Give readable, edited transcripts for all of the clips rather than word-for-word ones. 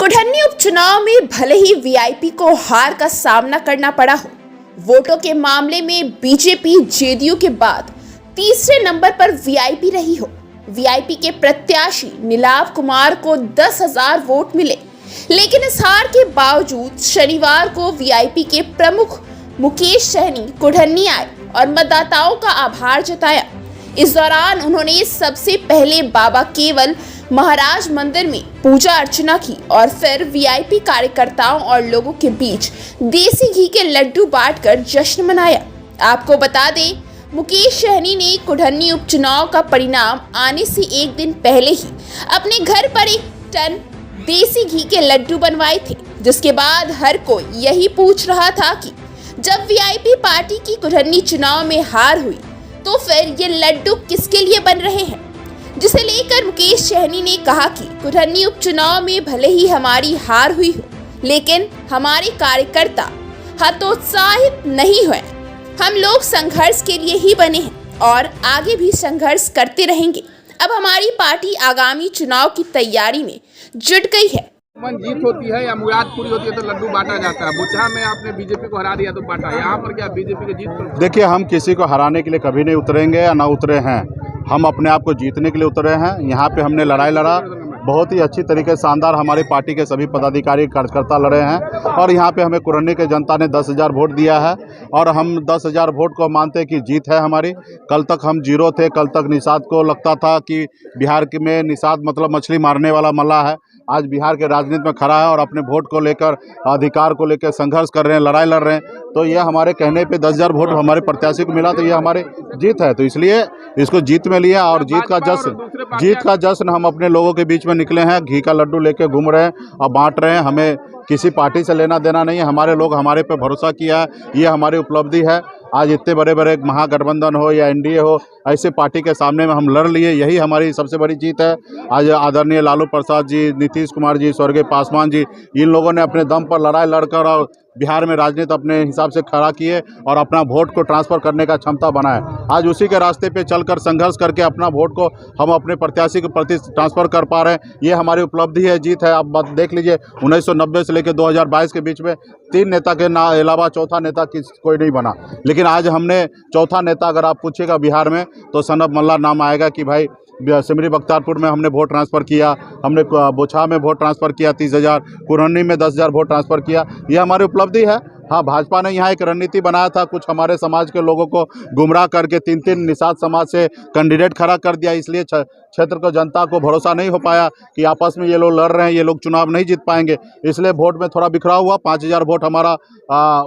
कुढ़नी उपचुनाव में भले ही वीआईपी को हार का सामना करना पड़ा हो, वोटों के मामले में बीजेपी जेडीयू के बाद तीसरे नंबर पर वीआईपी रही हो। वीआईपी के प्रत्याशी नीलाव कुमार को 10,000 वोट मिले, लेकिन इस हार के बावजूद शनिवार को वीआईपी के प्रमुख मुकेश सहनी कुढ़नी आए और मतदाताओं का आभार जताया। इस दौरान उन्होंने सबसे पहले बाबा केवल महाराज मंदिर में पूजा अर्चना की और फिर वीआईपी कार्यकर्ताओं और लोगों के बीच देसी घी के लड्डू बांटकर जश्न मनाया। आपको बता दें, मुकेश सहनी ने कुढ़नी उपचुनाव का परिणाम आने से एक दिन पहले ही अपने घर पर 1 टन देसी घी के लड्डू बनवाए थे, जिसके बाद हर कोई यही पूछ रहा था कि जब वीआईपी पार्टी की कुढ़नी चुनाव में हार हुई तो फिर ये लड्डू किसके लिए बन रहे हैं, जिसे लेकर मुकेश सहनी ने कहा कि कुढ़नी उपचुनाव में भले ही हमारी हार हुई हो, लेकिन हमारे कार्यकर्ता हतोत्साहित नहीं हुए। हम लोग संघर्ष के लिए ही बने हैं और आगे भी संघर्ष करते रहेंगे। अब हमारी पार्टी आगामी चुनाव की तैयारी में जुट गई है। जीत होती है या मुराद पूरी होती है तो लड्डू बांटा जाता है। बुचहा में आपने बीजेपी को हरा दिया तो बांटा, यहाँ पर क्या बीजेपी की जीत पर? देखिए, हम किसी को हराने के लिए कभी नहीं उतरेंगे या ना उतरे हैं। हम अपने आप को जीतने के लिए उतरे हैं। यहाँ पे हमने लड़ाई लड़ा, बहुत ही अच्छी तरीके से शानदार हमारी पार्टी के सभी पदाधिकारी कार्यकर्ता लड़े हैं और यहाँ पे हमें कुढ़नी के जनता ने 10,000 वोट दिया है और हम 10,000 वोट को मानते हैं कि जीत है हमारी। कल तक हम जीरो थे। कल तक निषाद को लगता था कि बिहार में निषाद मतलब मछली मारने वाला मल्ला है। आज बिहार के राजनीति में खड़ा है और अपने वोट को लेकर, अधिकार को लेकर संघर्ष कर रहे हैं, लड़ाई लड़ रहे हैं। तो ये हमारे कहने पे 10,000 वोट हमारे प्रत्याशी को मिला, तो ये हमारी जीत है। तो इसलिए इसको जीत में लिया और जीत का जश्न हम अपने लोगों के बीच में निकले हैं। घी का लड्डू लेके घूम रहे हैं और बांट रहे हैं। हमें किसी पार्टी से लेना देना नहीं है। हमारे लोग हमारे पे भरोसा किया है, ये हमारी उपलब्धि है। आज इतने बड़े बड़े महागठबंधन हो या एनडीए हो, ऐसे पार्टी के सामने में हम लड़ लिए, यही हमारी सबसे बड़ी जीत है। आज आदरणीय लालू प्रसाद जी, नीतीश कुमार जी, स्वर्गीय पासवान जी, इन लोगों ने अपने दम पर लड़ाई लड़कर और बिहार में राजनीति अपने हिसाब से खड़ा किए और अपना वोट को ट्रांसफ़र करने का क्षमता बनाए। आज उसी के रास्ते पे चलकर संघर्ष करके अपना वोट को हम अपने प्रत्याशी के प्रति ट्रांसफ़र कर पा रहे हैं। ये हमारी उपलब्धि है, जीत है। आप बात देख लीजिए, 1990 से लेकर 2022 के बीच में 3 नेता के अलावा चौथा नेता कोई नहीं बना, लेकिन आज हमने चौथा नेता अगर आप पूछिएगा बिहार में तो सनब मल्ला नाम आएगा कि भाई सिमरी बख्तियारपुर में हमने वोट ट्रांसफ़र किया, हमने बुचहा में वोट ट्रांसफ़र किया 30,000, कुढ़नी में 10,000 वोट ट्रांसफ़र किया। ये हमारी उपलब्धि है। हाँ, भाजपा ने यहाँ एक रणनीति बनाया था, कुछ हमारे समाज के लोगों को गुमराह करके 3-3 निषाद समाज से कैंडिडेट खड़ा कर दिया। इसलिए क्षेत्र को जनता को भरोसा नहीं हो पाया कि आपस में ये लोग लड़ रहे हैं, ये लोग चुनाव नहीं जीत पाएंगे। इसलिए वोट में थोड़ा बिखराव हुआ। 5,000 वोट हमारा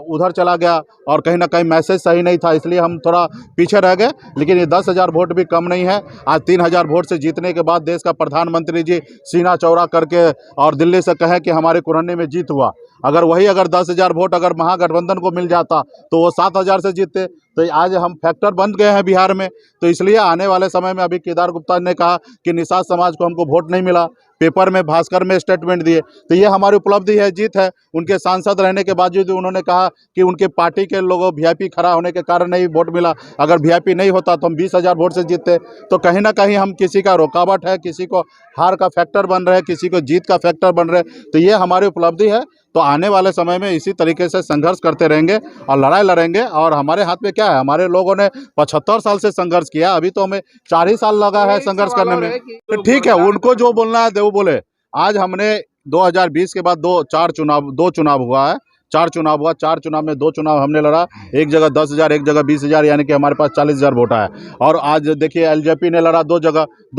उधर चला गया और कहीं ना कहीं मैसेज सही नहीं था, इसलिए हम थोड़ा पीछे रह गए। लेकिन ये 10,000 वोट भी कम नहीं है। आज 3,000 वोट से जीतने के बाद देश का प्रधानमंत्री जी सीना चौड़ा करके और दिल्ली से कहें कि हमारे कुढ़नी में जीत हुआ। अगर 10,000 वोट अगर महागठबंधन को मिल जाता तो वो 7,000 से जीतते। तो आज हम फैक्टर बन गए हैं बिहार में। तो इसलिए आने वाले समय में, अभी केदार गुप्ता ने कहा कि निषाद समाज को हमको वोट नहीं मिला, पेपर में भास्कर में स्टेटमेंट दिए, तो ये हमारी उपलब्धि है, जीत है। उनके सांसद रहने के बावजूद उन्होंने कहा कि उनके पार्टी के लोगों वीआईपी खड़ा होने के कारण नहीं वोट मिला। अगर वीआईपी नहीं होता तो हम 20,000 वोट से जीतते। तो कहीं ना कहीं हम किसी का रुकावट है, किसी को हार का फैक्टर बन रहे हैं, किसी को जीत का फैक्टर बन रहे हैं। तो ये हमारी उपलब्धि है। तो आने वाले समय में इसी तरीके से संघर्ष करते रहेंगे और लड़ाई लड़ेंगे। और हमारे हाथ में क्या है, हमारे लोगों ने 75 साल से संघर्ष किया, अभी तो हमें 4 ही साल लगा है संघर्ष करने में। तो ठीक है, उनको जो बोलना है वो बोले। आज हमने 2020 के बाद 2 चुनाव हुआ है, 4 चुनाव हुआ। 4 चुनाव में 2 चुनाव हमने लड़ा, एक जगह 10,000, एक जगह 20,000, यानी कि हमारे पास 40,000 वोट आया। और आज देखिए एलजेपी ने लड़ा 2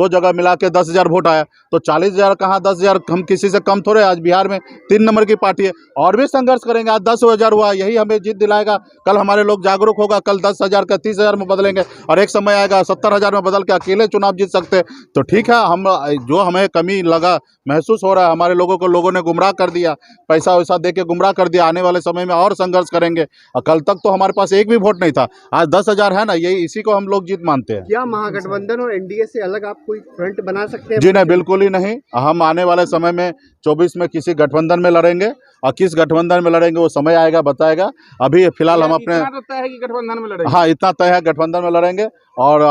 जगह मिला के 10,000 वोट आया। तो 40,000 कहाँ 10,000, हम किसी से कम थोड़े। आज बिहार में 3 नंबर की पार्टी है और भी संघर्ष करेंगे। आज 10,000 हुआ, यही हमें जीत दिलाएगा। कल हमारे लोग जागरूक होगा, कल 10,000 का 30,000 में बदलेंगे और एक समय आएगा 70,000 में बदल के अकेले चुनाव जीत सकते। तो ठीक है, हम जो हमें कमी लगा महसूस हो रहा है, हमारे लोगों ने गुमराह कर दिया, पैसा वैसा दे के गुमराह कर दिया। आने वाले समय में और संघर्ष करेंगे। और कल तक तो हमारे पास एक भी वोट नहीं था, आज 10,000 है ना, यही इसी को हम लोग जीत मानते हैं। क्या महागठबंधन और एनडीए से अलग आप कोई फ्रंट बना सकते हैं? जी नहीं, बिल्कुल ही नहीं। हम आने वाले समय में 24 में किसी गठबंधन में लड़ेंगे और किस गठबंधन में लड़ेंगे वो समय आएगा, बताएगा। अभी फिलहाल हम अपने तय है कि गठबंधन में लड़ेंगे। हाँ, इतना तय है, गठबंधन में लड़ेंगे। और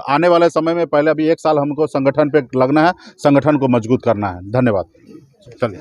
आने वाले समय में पहले अभी 1 साल हमको संगठन पे लगना है, संगठन को मजबूत करना है। धन्यवाद। चलिए।